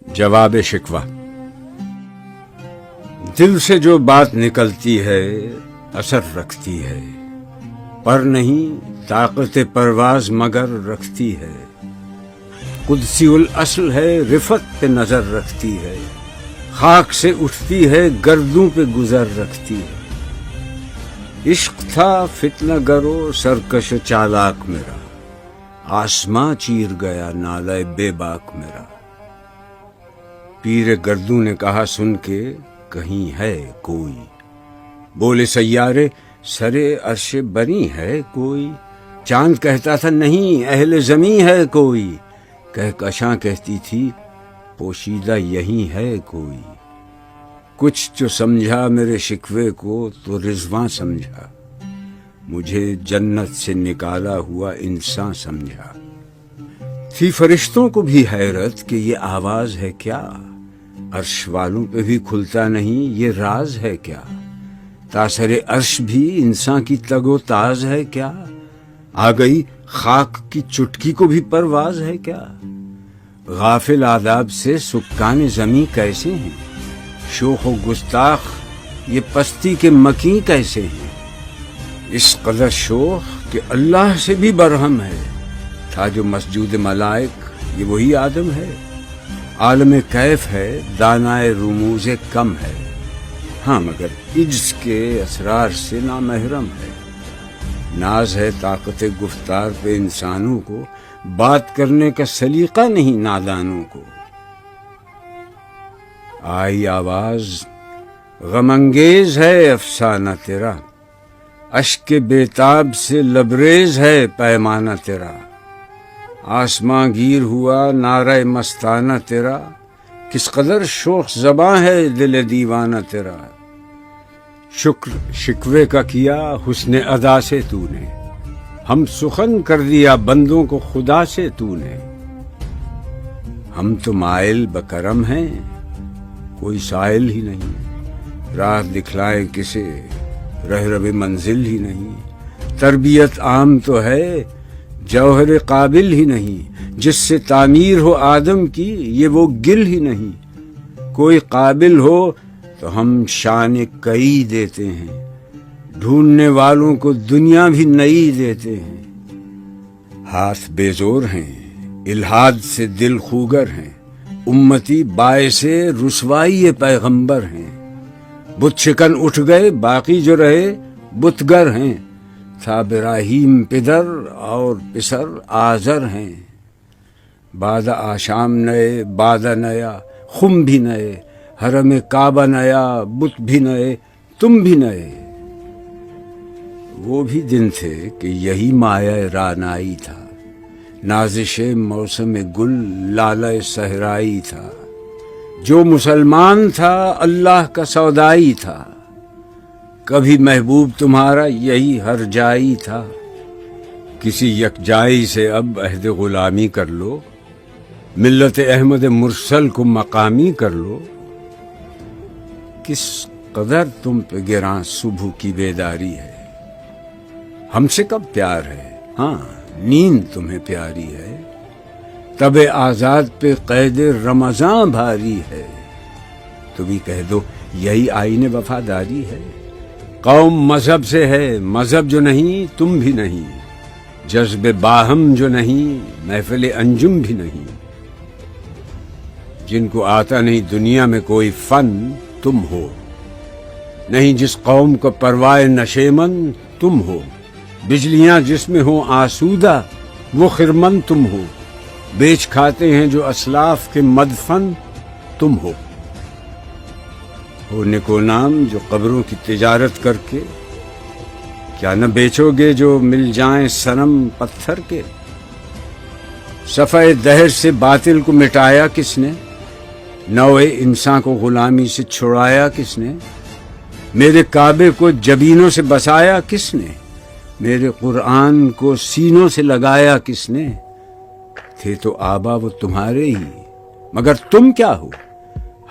جواب شکوہ۔ دل سے جو بات نکلتی ہے اثر رکھتی ہے، پر نہیں طاقت پرواز مگر رکھتی ہے۔ قدسی الاصل ہے، رفت پہ نظر رکھتی ہے، خاک سے اٹھتی ہے، گردوں پہ گزر رکھتی ہے۔ عشق تھا فتنہ گرو سرکش چالاک میرا، آسماں چیر گیا نالہ بے باک میرا۔ پیر گردوں نے کہا سن کے، کہیں ہے کوئی؟ بولے سیارے سرے عرش بنی ہے کوئی؟ چاند کہتا تھا نہیں اہل زمیں ہے کوئی، کہکشاں کہتی تھی پوشیدہ یہیں ہے کوئی۔ کچھ جو سمجھا میرے شکوے کو تو رضواں سمجھا، مجھے جنت سے نکالا ہوا انسان سمجھا۔ تھی فرشتوں کو بھی حیرت کہ یہ آواز ہے کیا، عرش والوں پہ بھی کھلتا نہیں یہ راز ہے کیا، تاثر عرش بھی انسان کی تگ و تاز ہے کیا، آ گئی خاک کی چٹکی کو بھی پرواز ہے کیا۔ غافل آداب سے سکان زمیں کیسے ہیں، شوخ و گستاخ یہ پستی کے مکیں کیسے ہیں۔ اس قدر شوخ کہ اللہ سے بھی برہم ہے، تھا جو مسجود ملائک یہ وہی آدم ہے۔ عالم کیف ہے دانائے رموز کم ہے، ہاں مگر عجز کے اسرار سے نامحرم ہے۔ ناز ہے طاقت گفتار پہ انسانوں کو، بات کرنے کا سلیقہ نہیں نادانوں کو۔ آئی آواز غم انگیز ہے افسانہ تیرا، اشک بیتاب سے لبریز ہے پیمانہ تیرا۔ آسماں گیر ہوا نعرہ مستانہ تیرا، کس قدر شوخ زباں ہے دل دیوانہ تیرا۔ شکر شکوے کا کیا حسن ادا سے تو نے، ہم سخن کر دیا بندوں کو خدا سے تو نے۔ ہم تو مائل بکرم ہیں کوئی سائل ہی نہیں، راہ دکھلائے کسے رہرو منزل ہی نہیں۔ تربیت عام تو ہے جوہر قابل ہی نہیں، جس سے تعمیر ہو آدم کی یہ وہ گل ہی نہیں۔ کوئی قابل ہو تو ہم شان کئی دیتے ہیں، ڈھونڈنے والوں کو دنیا بھی نئی دیتے ہیں۔ ہاتھ بے زور ہیں الحاد سے دل خوگر ہیں، امتی باعث رسوائی پیغمبر ہیں۔ بت شکن اٹھ گئے باقی جو رہے بتگر ہیں، تھا ابراہیم پدر اور پسر آزر ہیں۔ بعد آشام نئے بعد نیا خم بھی نئے، حرم کعبہ نیا بت بھی نئے تم بھی نئے۔ وہ بھی دن تھے کہ یہی مایہ رانائی تھا، نازش موسم گل لالہ صحرائی تھا۔ جو مسلمان تھا اللہ کا سودائی تھا، کبھی محبوب تمہارا یہی ہر جائی تھا۔ کسی یکجائی سے اب عہد غلامی کر لو، ملت احمد مرسل کو مقامی کر لو۔ کس قدر تم پہ گراں صبح کی بیداری ہے، ہم سے کب پیار ہے، ہاں نیند تمہیں پیاری ہے۔ تب آزاد پہ قید رمضان بھاری ہے، تو بھی کہہ دو یہی آئین وفاداری ہے۔ قوم مذہب سے ہے مذہب جو نہیں تم بھی نہیں، جذب باہم جو نہیں محفل انجم بھی نہیں۔ جن کو آتا نہیں دنیا میں کوئی فن تم ہو، نہیں جس قوم کو پروائے نشیمن تم ہو۔ بجلیاں جس میں ہوں آسودہ وہ خرمن تم ہو، بیچ کھاتے ہیں جو اسلاف کے مدفن تم ہو۔ نکو نام جو قبروں کی تجارت کر کے، کیا نہ بیچو گے جو مل جائیں صنم پتھر کے۔ صفحہ دہر سے باطل کو مٹایا کس نے، نوع انسان کو غلامی سے چھڑایا کس نے۔ میرے کعبے کو جبینوں سے بسایا کس نے، میرے قرآن کو سینوں سے لگایا کس نے۔ تھے تو آبا وہ تمہارے ہی، مگر تم کیا ہو،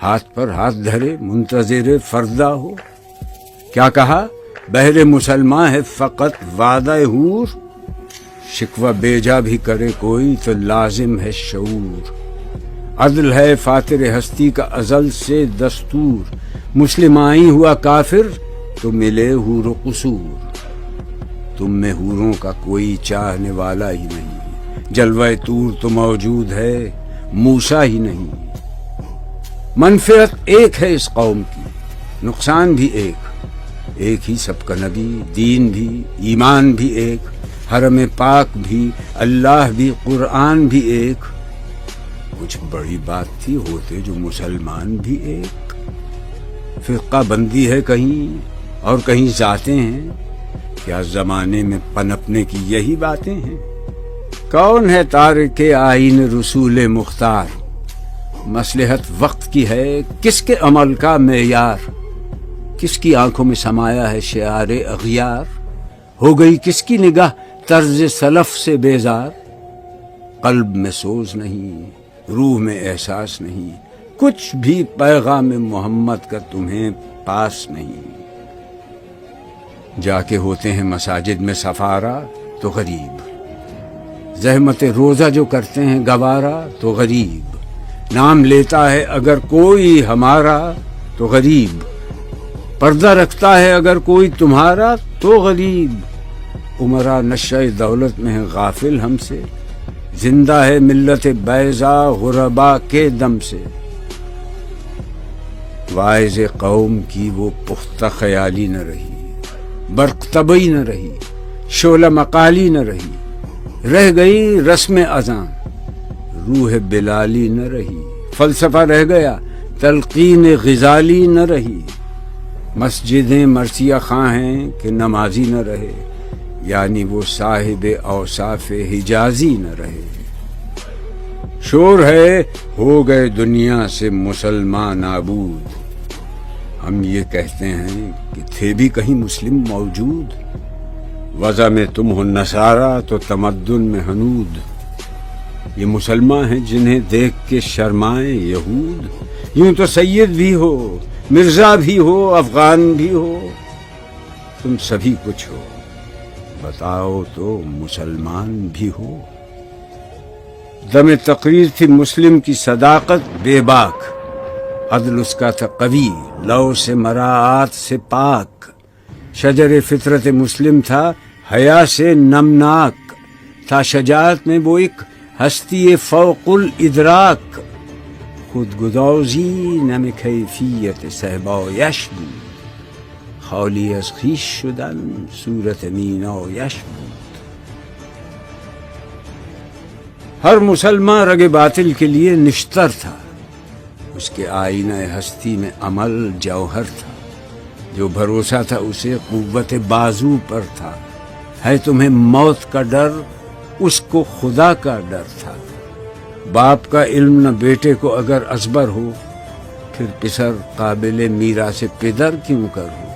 ہاتھ پر ہاتھ دھرے منتظر فردا ہو۔ کیا کہا بہر مسلمان ہے فقط وعدہ حور، شکوہ بیجا بھی کرے کوئی تو لازم ہے شعور۔ عدل ہے فاتر ہستی کا ازل سے دستور، مسلمائی ہوا کافر تو ملے حور و قصور۔ تم میں حوروں کا کوئی چاہنے والا ہی نہیں، جلوہ طور تو موجود ہے موسیٰ ہی نہیں۔ منفعت ایک ہے اس قوم کی، نقصان بھی ایک ہی سب کا نبی، دین بھی، ایمان بھی ایک، حرم پاک بھی، اللہ بھی، قرآن بھی ایک۔ کچھ بڑی بات تھی ہوتے جو مسلمان بھی ایک۔ فرقہ بندی ہے کہیں اور کہیں ذاتیں ہیں، کیا زمانے میں پنپنے کی یہی باتیں ہیں؟ کون ہے تارک آئین رسول مختار؟ مصلحت وقت کی ہے کس کے عمل کا معیار؟ کس کی آنکھوں میں سمایا ہے شعار اغیار؟ ہو گئی کس کی نگاہ طرز سلف سے بیزار؟ قلب میں سوز نہیں، روح میں احساس نہیں، کچھ بھی پیغام محمد کا تمہیں پاس نہیں۔ جا کے ہوتے ہیں مساجد میں سفارا تو غریب، زحمت روزہ جو کرتے ہیں گوارا تو غریب، نام لیتا ہے اگر کوئی ہمارا تو غریب، پردہ رکھتا ہے اگر کوئی تمہارا تو غریب۔ عمرہ نشہ دولت میں ہے غافل ہم سے، زندہ ہے ملت بیضا غربا کے دم سے۔ واعظ قوم کی وہ پختہ خیالی نہ رہی، برق طبعی نہ رہی، شعلہ مقالی نہ رہی، رہ گئی رسم اذان، روح بلالی نہ رہی، فلسفہ رہ گیا تلقین غزالی نہ رہی۔ مسجدیں مرثیہ خواں ہیں کہ نمازی نہ رہے، یعنی وہ صاحب اوصاف حجازی نہ رہے۔ شور ہے ہو گئے دنیا سے مسلمان نابود، ہم یہ کہتے ہیں کہ تھے بھی کہیں مسلم موجود۔ وضع میں تم ہو نصارہ تو تمدن میں ہنود، یہ مسلمان ہیں جنہیں دیکھ کے شرمائیں یہود۔ یوں تو سید بھی ہو، مرزا بھی ہو، افغان بھی ہو، تم سبھی کچھ ہو، بتاؤ تو مسلمان بھی ہو۔ دم تقریر تھی مسلم کی صداقت بے باک، عدل اس کا تھا قوی، لو سے مراعات سے پاک، شجر فطرت مسلم تھا حیا سے نمناک، تھا شجاعت میں وہ ایک ہستی فوق الادراک، خود گدازی نم کیفیت صحبایش بود، خالی از خویش شدن صورت مینایش بود۔ ہر مسلمان رگ باطل کے لیے نشتر تھا، اس کے آئینہ ہستی میں عمل جوہر تھا، جو بھروسہ تھا اسے قوت بازو پر تھا۔ ہے تمہیں موت کا ڈر، اس کو خدا کا ڈر تھا۔ باپ کا علم نہ بیٹے کو اگر ازبر ہو، پھر پسر قابل میراث پدر کیوں کر ہو۔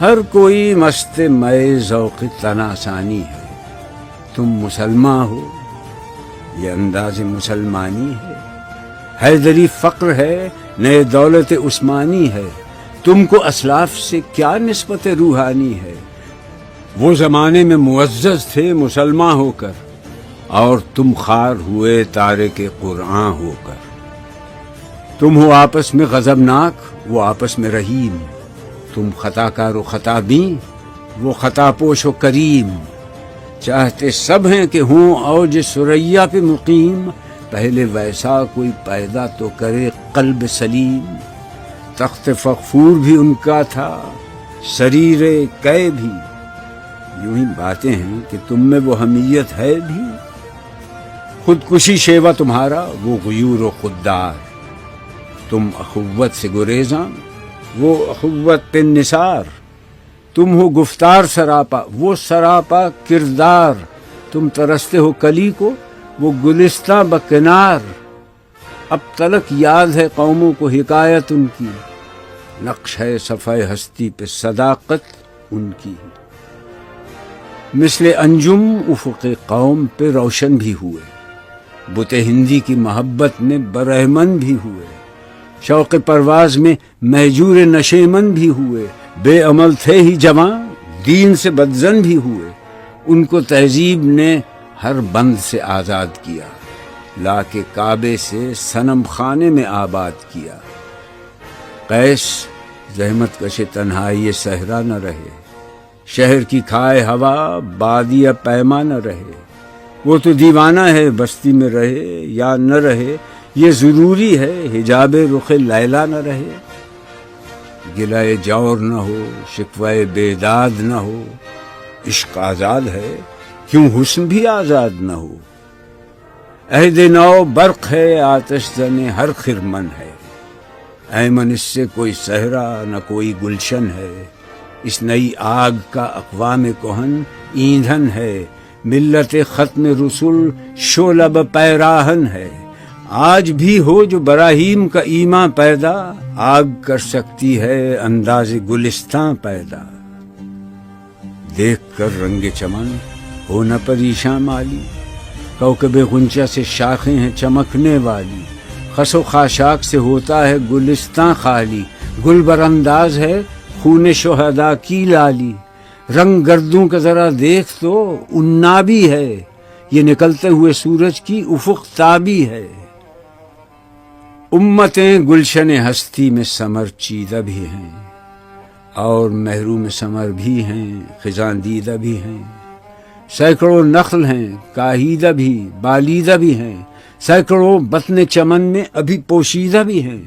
ہر کوئی مست مئے ذوق تناسانی ہے، تم مسلمان ہو، یہ انداز مسلمانی ہے۔ حیدری فقر ہے، نئے دولت عثمانی ہے، تم کو اسلاف سے کیا نسبت روحانی ہے۔ وہ زمانے میں معزز تھے مسلمان ہو کر، اور تم خوار ہوئے تارک قرآن ہو کر۔ تم ہو آپس میں غضبناک، وہ آپس میں رحیم، تم خطا کار و خطا بین، وہ خطا پوش و کریم۔ چاہتے سب ہیں کہ ہوں اوج ثریا پہ مقیم، پہلے ویسا کوئی پیدا تو کرے قلب سلیم۔ تخت فغفور بھی ان کا تھا، سریر قے بھی، یوں ہی باتیں ہیں کہ تم میں وہ حمیت ہے بھی۔ خودکشی شیوا تمہارا، وہ غیور و خوددار، تم اخوت سے گریزاں، وہ اخوت پہ نثار۔ تم ہو گفتار سراپا، وہ سراپا کردار، تم ترستے ہو کلی کو، وہ گلستہ بکنار۔ اب تلک یاد ہے قوموں کو حکایت ان کی، نقش ہے صفحہ ہستی پہ صداقت ان کی۔ مثل انجم افق قوم پہ روشن بھی ہوئے، بت ہندی کی محبت میں برہمن بھی ہوئے، شوق پرواز میں مہجور نشیمن بھی ہوئے، بے عمل تھے ہی جوان، دین سے بدزن بھی ہوئے۔ ان کو تہذیب نے ہر بند سے آزاد کیا، لا کے کعبے سے صنم خانے میں آباد کیا۔ قیس زحمت کش تنہائی صحرا نہ رہے، شہر کی کھائے ہوا بادی پیما نہ رہے۔ وہ تو دیوانہ ہے، بستی میں رہے یا نہ رہے، یہ ضروری ہے حجاب رخ لیلا نہ رہے۔ گلائے جور نہ ہو، شکوائے بیداد نہ ہو، عشق آزاد ہے کیوں حسن بھی آزاد نہ ہو۔ عہد نو برق ہے، آتش زن ہر خرمن ہے، ایمن اس سے کوئی صحرا نہ کوئی گلشن ہے۔ اس نئی آگ کا اقوام کہن ایندھن ہے، ملت ختم رسول شعلہ پیراہن ہے۔ آج بھی ہو جو براہیم کا ایمان پیدا، آگ کر سکتی ہے انداز گلستان پیدا۔ دیکھ کر رنگ چمن ہو نہ پریشاں مالی، کوکب غنچہ سے شاخیں ہیں چمکنے والی۔ خس و خاشاک سے ہوتا ہے گلستان خالی، گل بر انداز ہے خون شہداء کی لالی۔ رنگ گردوں کا ذرا دیکھ تو انابی ہے، یہ نکلتے ہوئے سورج کی افق تابی ہے۔ امتیں گلشن ہستی میں سمر چیدہ بھی ہیں، اور محروم سمر بھی ہیں، خزاں دیدہ بھی ہیں۔ سینکڑوں نخل ہیں کاہیدہ بھی بالیدہ بھی ہیں، سینکڑوں بطن چمن میں ابھی پوشیدہ بھی ہیں۔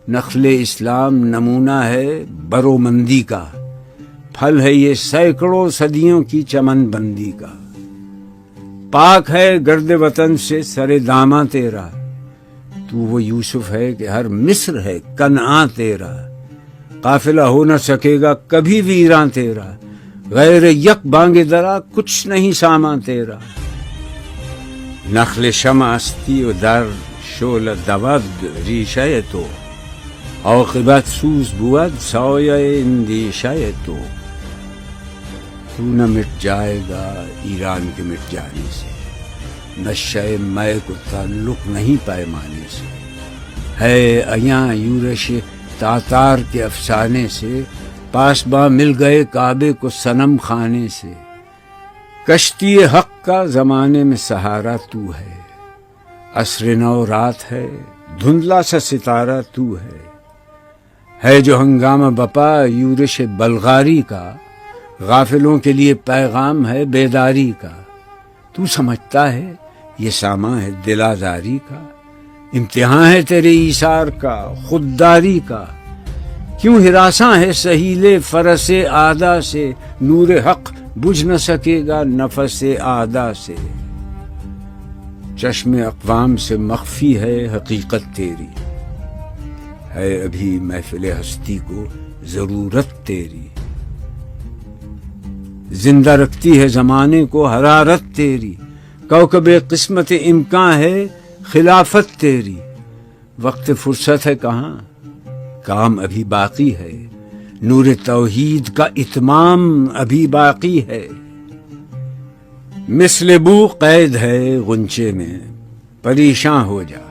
نخل اسلام نمونہ ہے برومندی کا، پھل ہے یہ سینکڑوں صدیوں کی چمن بندی کا۔ پاک ہے گرد وطن سے سر داماں تیرا، تو وہ یوسف ہے کہ ہر مصر ہے کنعاں تیرا۔ قافلہ ہو نہ سکے گا کبھی ویراں تیرا، غیر یک بانگ درا کچھ نہیں سامان تیرا۔ نخل شمع استی و در شعل دود ریشہ تو، عاقبت سوز بود سایہ اندیشہ تو۔ تو نہ مٹ جائے گا ایران کے مٹ جانے سے، نشہ مے کو تعلق نہیں پیمانے سے۔ ہے ایاں یورش تاتار کے افسانے سے، پاسباں مل گئے کعبے کو صنم خانے سے۔ کشتی حق کا زمانے میں سہارا تو ہے، عصر نو رات ہے دھندلا سا ستارہ تو ہے جو ہنگامہ بپا یورش بلغاری کا، غافلوں کے لیے پیغام ہے بیداری کا۔ تو سمجھتا ہے یہ سامان ہے دل آزاری کا، امتحان ہے تیرے ایثار کا خودداری کا۔ کیوں ہراساں ہے سہیل فرس آدا سے، نور حق بجھ نہ سکے گا نفس آدا سے۔ چشم اقوام سے مخفی ہے حقیقت تیری، ہے ابھی محفل ہستی کو ضرورت تیری۔ زندہ رکھتی ہے زمانے کو حرارت تیری، کوکب قسمت امکان ہے خلافت تیری۔ وقت فرصت ہے کہاں، کام ابھی باقی ہے، نور توحید کا اتمام ابھی باقی ہے۔ مثل بو قید ہے غنچے میں پریشاں ہو جا،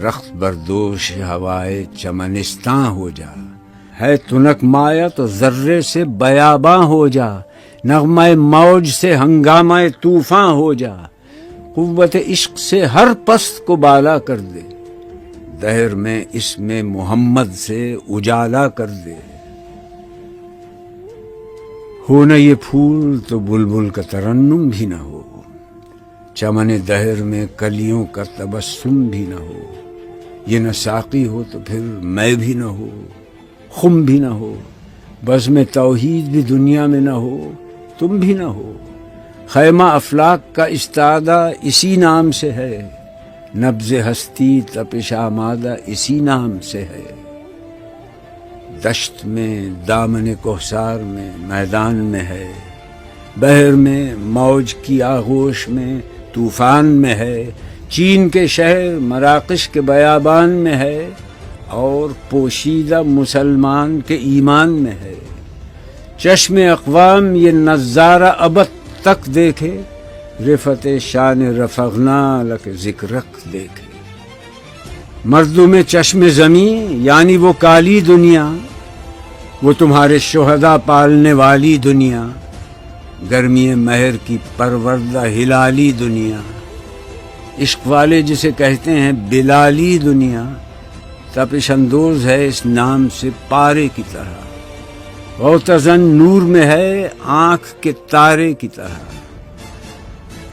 رخت بردوش ہوائے چمنستاں ہو جا۔ ہے تنک مایا تو ذرے سے بیاباں ہو جا، نغمہ موج سے ہنگامہ طوفاں ہو جا۔ قوت عشق سے ہر پست کو بالا کر دے، دہر میں اس میں محمد سے اجالا کر دے۔ ہو نہ یہ پھول تو بلبل کا ترنم بھی نہ ہو، چمن دہر میں کلیوں کا تبسم بھی نہ ہو۔ یہ نہ ساقی ہو تو پھر میں بھی نہ ہو، خم بھی نہ ہو، بزم توحید بھی دنیا میں نہ ہو، تم بھی نہ ہو۔ خیمہ افلاک کا استادہ اسی نام سے ہے، نبض ہستی تپش آمادہ اسی نام سے ہے۔ دشت میں دامن کوثر میں میدان میں ہے، بحر میں موج کی آغوش میں طوفان میں ہے۔ چین کے شہر مراکش کے بیابان میں ہے، اور پوشیدہ مسلمان کے ایمان میں ہے۔ چشم اقوام یہ نظارہ ابد تک دیکھے، رفت شان رفغنا لک ذکرک دیکھے۔ مردم چشم زمیں یعنی وہ کالی دنیا، وہ تمہارے شہداء پالنے والی دنیا، گرمی مہر کی پروردہ ہلالی دنیا۔ عشق والے جسے کہتے ہیں بلالی دنیا، تپش اندوز ہے اس نام سے پارے کی طرح، غوطہ نور میں ہے آنکھ کے تارے کی طرح۔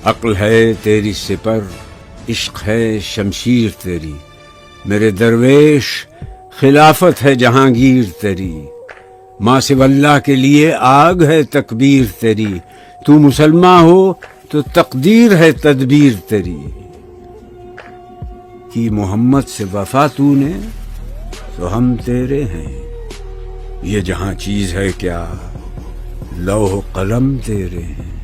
عقل ہے تیری سپر، عشق ہے شمشیر تیری، میرے درویش خلافت ہے جہانگیر تیری۔ ماں سوی اللہ کے لیے آگ ہے تکبیر تیری، تو مسلمان ہو تو تقدیر ہے تدبیر تیری۔ کی محمد سے وفا تو نے تو ہم تیرے ہیں، یہ جہاں چیز ہے کیا لوح قلم تیرے ہیں۔